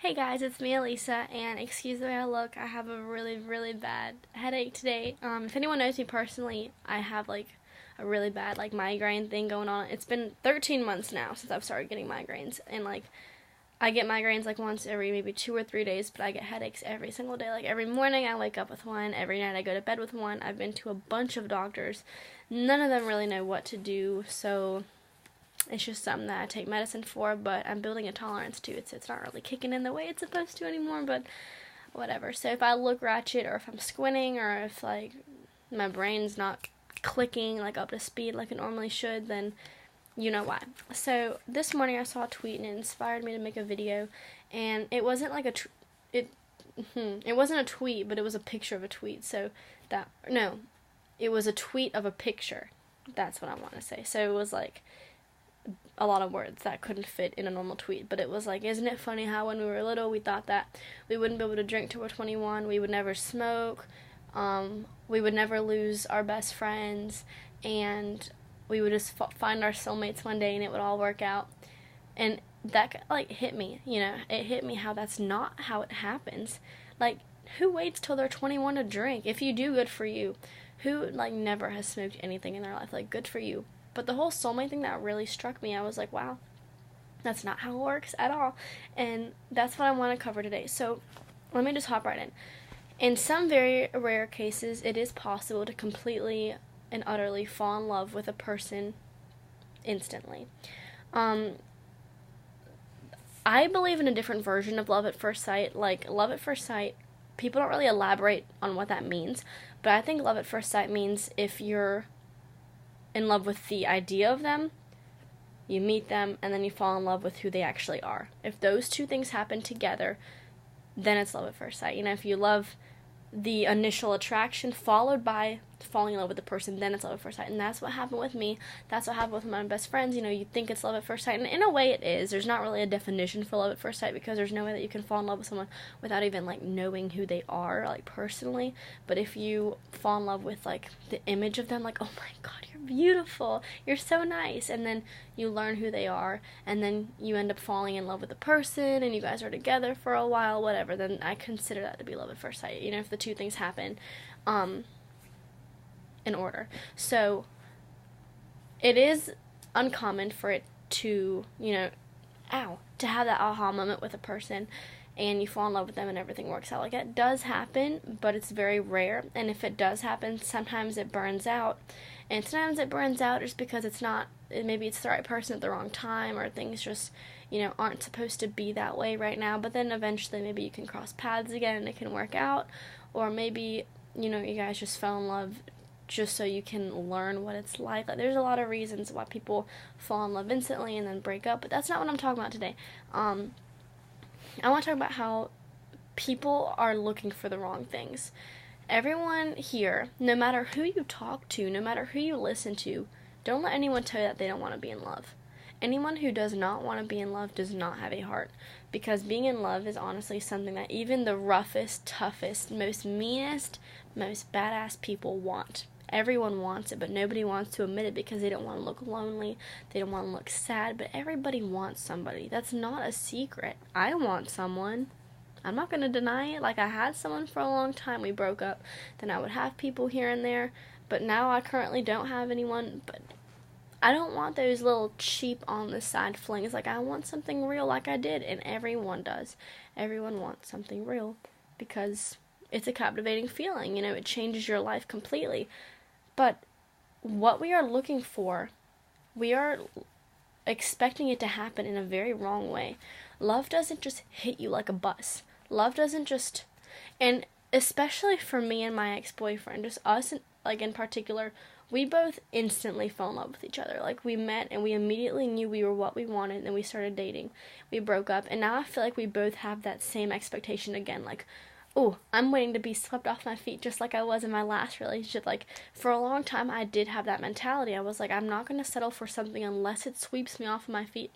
Hey guys, it's me, Alisa, and excuse the way I look. I have a really bad headache today. If anyone knows me personally, I have like a really bad migraine thing going on. It's been 13 months now since I've started getting migraines, and I get migraines once every maybe 2 or 3 days, but I get headaches every single day. Like every morning I wake up with one, every night I go to bed with one. I've been to a bunch of doctors. None of them really know what to do, so it's just something that I take medicine for, but I'm building a tolerance to it, so it's not really kicking in the way it's supposed to anymore, but whatever. So if I look ratchet, or if I'm squinting, or if my brain's not clicking up to speed like it normally should, then you know why. So this morning I saw a tweet and it inspired me to make a video, and it wasn't it wasn't a tweet, but it was a picture of a tweet. It was a tweet of a picture. That's what I want to say. So it was a lot of words that couldn't fit in a normal tweet, but it was isn't it funny how when we were little we thought that we wouldn't be able to drink till we're 21, we would never smoke, we would never lose our best friends, and we would just find our soulmates one day and it would all work out. And that hit me, it hit me how that's not how it happens. Who waits till they're 21 to drink? If you do, good for you. Who never has smoked anything in their life? Good for you. But the whole soulmate thing, that really struck me. I was like, wow, that's not how it works at all. And that's what I want to cover today. So let me just hop right in. In some very rare cases, it is possible to completely and utterly fall in love with a person instantly. I believe in a different version of love at first sight. Love at first sight, people don't really elaborate on what that means, but I think love at first sight means if you're in love with the idea of them, you meet them, and then you fall in love with who they actually are. If those two things happen together, then it's love at first sight. If you love the initial attraction followed by falling in love with the person, then it's love at first sight. And that's what happened with me. That's what happened with my best friends. You think it's love at first sight, and in a way it is. There's not really a definition for love at first sight, because there's no way that you can fall in love with someone without even knowing who they are personally. But if you fall in love with the image of them, oh my god, you're beautiful, you're so nice, and then you learn who they are, and then you end up falling in love with the person, and you guys are together for a while, whatever, then I consider that to be love at first sight. If the two things happen in order. So it is uncommon for it to to have that aha moment with a person and you fall in love with them and everything works out. It does happen, but it's very rare. And if it does happen, sometimes it burns out, and sometimes it burns out just because maybe it's the right person at the wrong time, or things just aren't supposed to be that way right now. But then eventually maybe you can cross paths again and it can work out. Or maybe you guys just fell in love just so you can learn what it's like. There's a lot of reasons why people fall in love instantly and then break up, but that's not what I'm talking about today. I want to talk about how people are looking for the wrong things. Everyone here, no matter who you talk to, no matter who you listen to, don't let anyone tell you that they don't want to be in love. Anyone who does not want to be in love does not have a heart, because being in love is honestly something that even the roughest, toughest, most meanest, most badass people want. Everyone wants it, but nobody wants to admit it because they don't want to look lonely, they don't want to look sad, but everybody wants somebody. That's not a secret. I want someone. I'm not going to deny it. I had someone for a long time. We broke up. Then I would have people here and there, but now I currently don't have anyone. But I don't want those little cheap on the side flings. I want something real like I did, and everyone does. Everyone wants something real because it's a captivating feeling. It changes your life completely. But what we are looking for, we are expecting it to happen in a very wrong way. Love doesn't just hit you like a bus. Love doesn't just, and especially for me and my ex-boyfriend, just us, in particular, we both instantly fell in love with each other. We met and we immediately knew we were what we wanted, and we started dating. We broke up, and now I feel like we both have that same expectation again. Oh, I'm waiting to be swept off my feet just like I was in my last relationship. For a long time, I did have that mentality. I was I'm not going to settle for something unless it sweeps me off of my feet.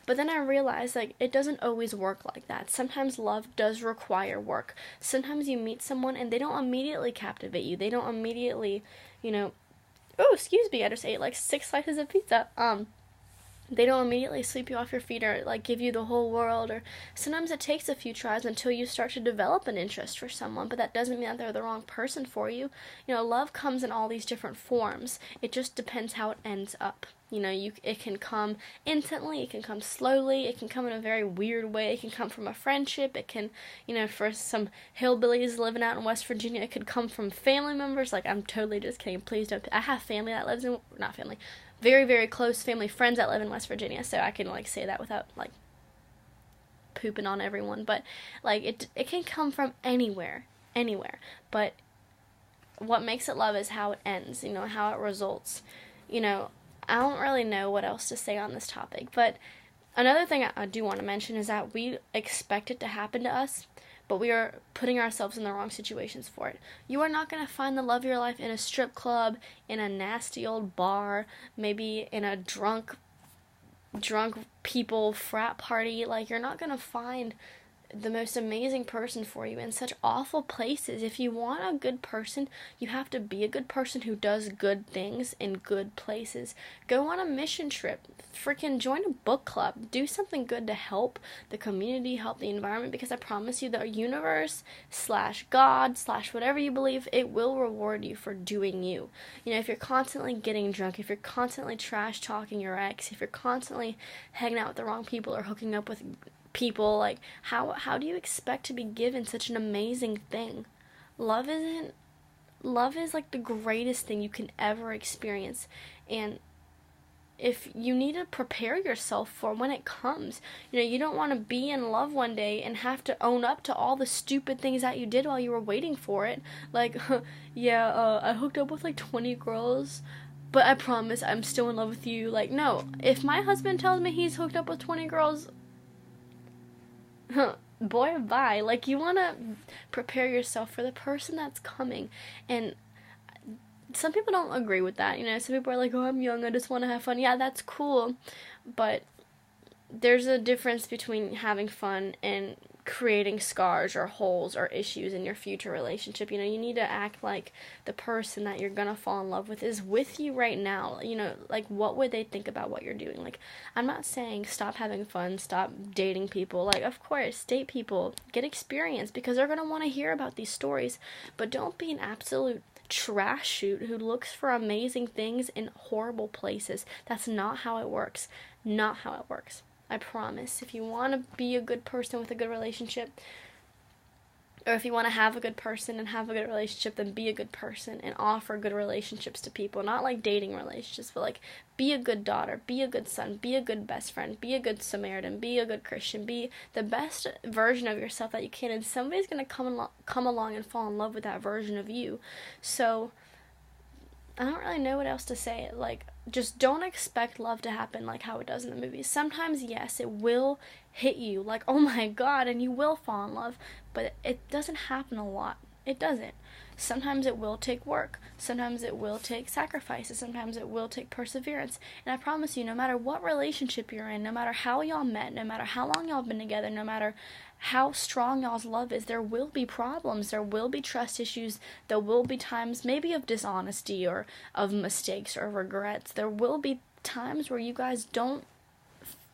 But then I realized, it doesn't always work like that. Sometimes love does require work. Sometimes you meet someone and they don't immediately captivate you. They don't immediately, oh, excuse me, I just ate 6 slices of pizza. They don't immediately sweep you off your feet or like give you the whole world, or sometimes it takes a few tries until you start to develop an interest for someone, but that doesn't mean that they're the wrong person for you. You know, love comes in all these different forms. It just depends how it ends up. You know, it can come instantly, it can come slowly, it can come in a very weird way, it can come from a friendship, it can, you know, for some hillbillies living out in West Virginia, it could come from family members. Like, I'm totally just kidding, please don't, I have family that lives in, not family, very, very close family friends that live in West Virginia, so I can, like, say that without, like, pooping on everyone, but, like, it can come from anywhere, but what makes it love is how it ends, you know, how it results. You know, I don't really know what else to say on this topic, but another thing I do want to mention is that we expect it to happen to us, but we are putting ourselves in the wrong situations for it. You are not going to find the love of your life in a strip club, in a nasty old bar, maybe in a drunk people frat party. Like, you're not going to find the most amazing person for you in such awful places. If you want a good person, you have to be a good person who does good things in good places. Go on a mission trip. Freaking join a book club. Do something good to help the community, help the environment, because I promise you the universe / God / whatever you believe, it will reward you for doing you. You know, if you're constantly getting drunk, if you're constantly trash talking your ex, if you're constantly hanging out with the wrong people or hooking up with people, like, how do you expect to be given such an amazing thing? Love is like the greatest thing you can ever experience, and if you need to prepare yourself for when it comes, you know, you don't want to be in love one day and have to own up to all the stupid things that you did while you were waiting for it. Like, I hooked up with like 20 girls, but I promise I'm still in love with you. Like, no, if my husband tells me he's hooked up with 20 girls, boy, bye. Like, you want to prepare yourself for the person that's coming. And some people don't agree with that. You know, some people are like, oh, I'm young, I just want to have fun. Yeah, that's cool. But there's a difference between having fun and creating scars or holes or issues in your future relationship. You know, you need to act like the person that you're gonna fall in love with is with you right now. You know, like, what would they think about what you're doing? Like, I'm not saying stop having fun, stop dating people. Like, of course, date people, get experience, because they're gonna want to hear about these stories, but don't be an absolute trash shoot who looks for amazing things in horrible places. That's not how it works. Not how it works. I promise. If you want to be a good person with a good relationship, or if you want to have a good person and have a good relationship, then be a good person and offer good relationships to people. Not like dating relationships, but like, be a good daughter, be a good son, be a good best friend, be a good Samaritan, be a good Christian, be the best version of yourself that you can, and somebody's going to come along and fall in love with that version of you. So I don't really know what else to say. Like, just don't expect love to happen like how it does in the movies. Sometimes, yes, it will hit you like, oh my god, and you will fall in love, but it doesn't happen a lot. It doesn't. Sometimes it will take work. Sometimes it will take sacrifices. Sometimes it will take perseverance. And I promise you, no matter what relationship you're in, no matter how y'all met, no matter how long y'all been together, no matter how strong y'all's love is, there will be problems. There will be trust issues. There will be times maybe of dishonesty or of mistakes or regrets. There will be times where you guys don't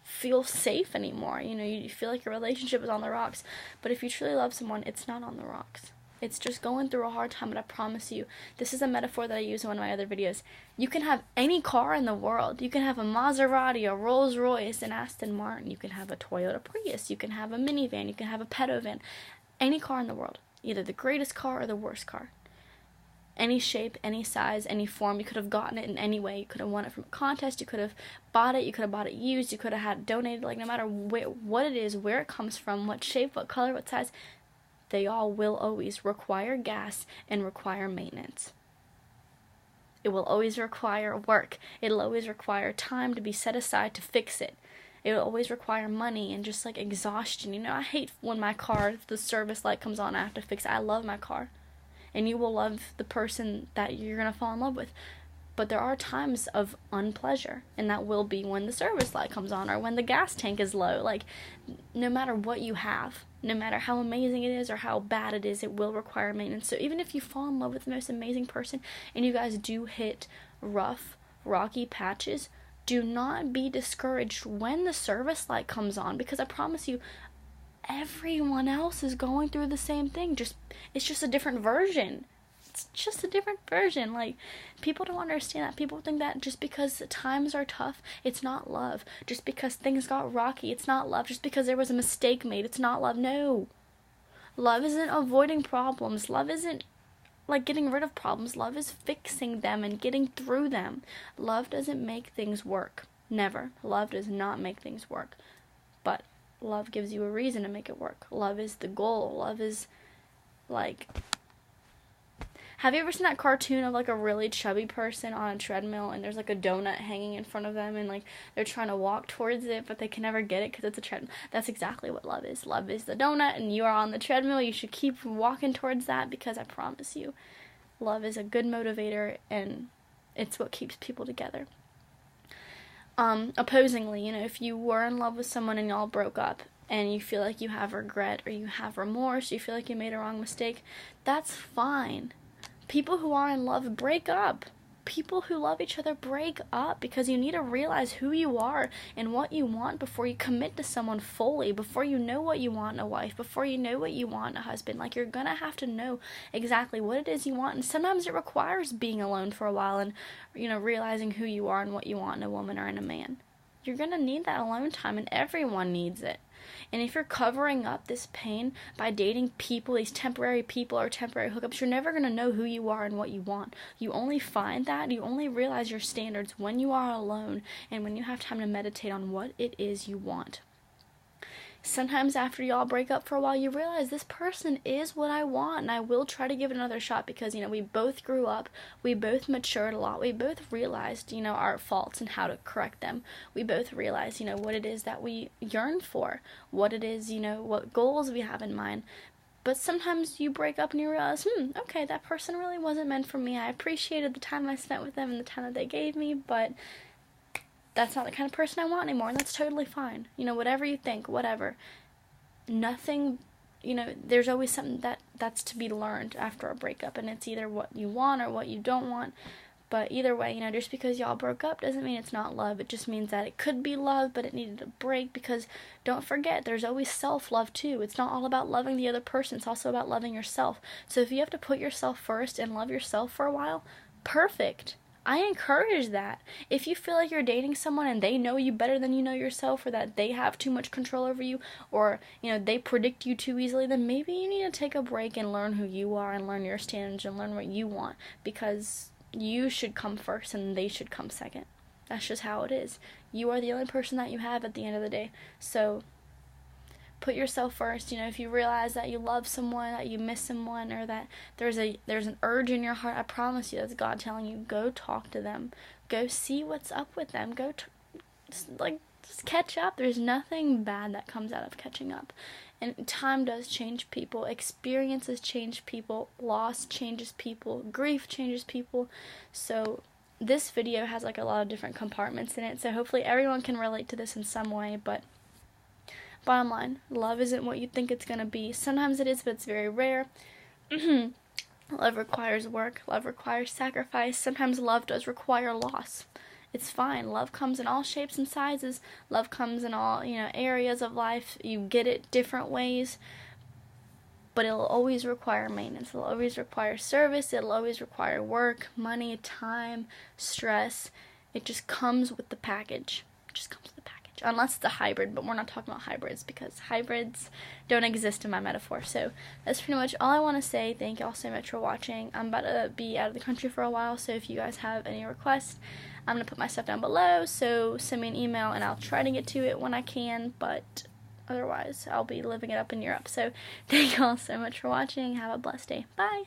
feel safe anymore. You know, you feel like your relationship is on the rocks. But if you truly love someone, it's not on the rocks. It's just going through a hard time, and I promise you, this is a metaphor that I use in one of my other videos. You can have any car in the world. You can have a Maserati, a Rolls Royce, an Aston Martin. You can have a Toyota Prius. You can have a minivan. You can have a pedo van. Any car in the world. Either the greatest car or the worst car. Any shape, any size, any form. You could have gotten it in any way. You could have won it from a contest. You could have bought it. You could have bought it used. You could have had it donated. Like, no matter what it is, where it comes from, what shape, what color, what size, they all will always require gas and require maintenance. It will always require work. It'll always require time to be set aside to fix it. It will always require money and just like exhaustion. You know, I hate when my car, the service light comes on, I have to fix it. I love my car. And you will love the person that you're going to fall in love with. But there are times of unpleasure, and that will be when the service light comes on or when the gas tank is low. Like, no matter what you have, no matter how amazing it is or how bad it is, it will require maintenance. So even if you fall in love with the most amazing person and you guys do hit rough, rocky patches, do not be discouraged when the service light comes on, because I promise you, everyone else is going through the same thing. It's just a different version. It's just a different version. Like, people don't understand that. People think that just because times are tough, it's not love. Just because things got rocky, it's not love. Just because there was a mistake made, it's not love. No. Love isn't avoiding problems. Love isn't like getting rid of problems. Love is fixing them and getting through them. Love doesn't make things work. Never. Love does not make things work. But love gives you a reason to make it work. Love is the goal. Love is like... Have you ever seen that cartoon of like a really chubby person on a treadmill and there's like a donut hanging in front of them and like they're trying to walk towards it but they can never get it because it's a treadmill? That's exactly what love is. Love is the donut and you are on the treadmill. You should keep walking towards that, because I promise you, love is a good motivator and it's what keeps people together. Opposingly, if you were in love with someone and y'all broke up and you feel like you have regret or you have remorse, you feel like you made a wrong mistake, that's fine. People who are in love break up. People who love each other break up, because you need to realize who you are and what you want before you commit to someone fully, before you know what you want in a wife, before you know what you want in a husband. Like, you're gonna have to know exactly what it is you want, and sometimes it requires being alone for a while and, realizing who you are and what you want in a woman or in a man. You're gonna need that alone time, and everyone needs it. And if you're covering up this pain by dating people, these temporary people or temporary hookups, you're never going to know who you are and what you want. You only find that, you only realize your standards when you are alone and when you have time to meditate on what it is you want. Sometimes after y'all break up for a while, you realize this person is what I want, and I will try to give it another shot, because, we both grew up, we both matured a lot, we both realized, our faults and how to correct them. We both realized, what it is that we yearn for, what it is, what goals we have in mind. But sometimes you break up and you realize, okay, that person really wasn't meant for me. I appreciated the time I spent with them and the time that they gave me, but that's not the kind of person I want anymore, and that's totally fine. Whatever you think, whatever. Nothing, there's always something that's to be learned after a breakup, and it's either what you want or what you don't want. But either way, just because y'all broke up doesn't mean it's not love. It just means that it could be love, but it needed a break, because don't forget, there's always self-love too. It's not all about loving the other person. It's also about loving yourself. So if you have to put yourself first and love yourself for a while, perfect. I encourage that. If you feel like you're dating someone and they know you better than you know yourself, or that they have too much control over you, or, they predict you too easily, then maybe you need to take a break and learn who you are and learn your standards and learn what you want, because you should come first and they should come second. That's just how it is. You are the only person that you have at the end of the day. So put yourself first. If you realize that you love someone, that you miss someone, or that there's an urge in your heart, I promise you, that's God telling you, go talk to them. Go see what's up with them. Just catch up. There's nothing bad that comes out of catching up. And time does change people. Experiences change people. Loss changes people. Grief changes people. So this video has a lot of different compartments in it. So hopefully everyone can relate to this in some way. But bottom line, love isn't what you think it's going to be. Sometimes it is, but it's very rare. Love requires work. Love requires sacrifice. Sometimes love does require loss. It's fine. Love comes in all shapes and sizes. Love comes in all, areas of life. You get it different ways. But it'll always require maintenance. It'll always require service. It'll always require work, money, time, stress. It just comes with the package. Unless it's a hybrid, but we're not talking about hybrids, because hybrids don't exist in my metaphor. So that's pretty much all I want to say. Thank you all so much for watching. I'm about to be out of the country for a while, so if you guys have any requests, I'm going to put my stuff down below, so send me an email and I'll try to get to it when I can, but otherwise I'll be living it up in Europe. So thank you all so much for watching. Have a blessed day. Bye!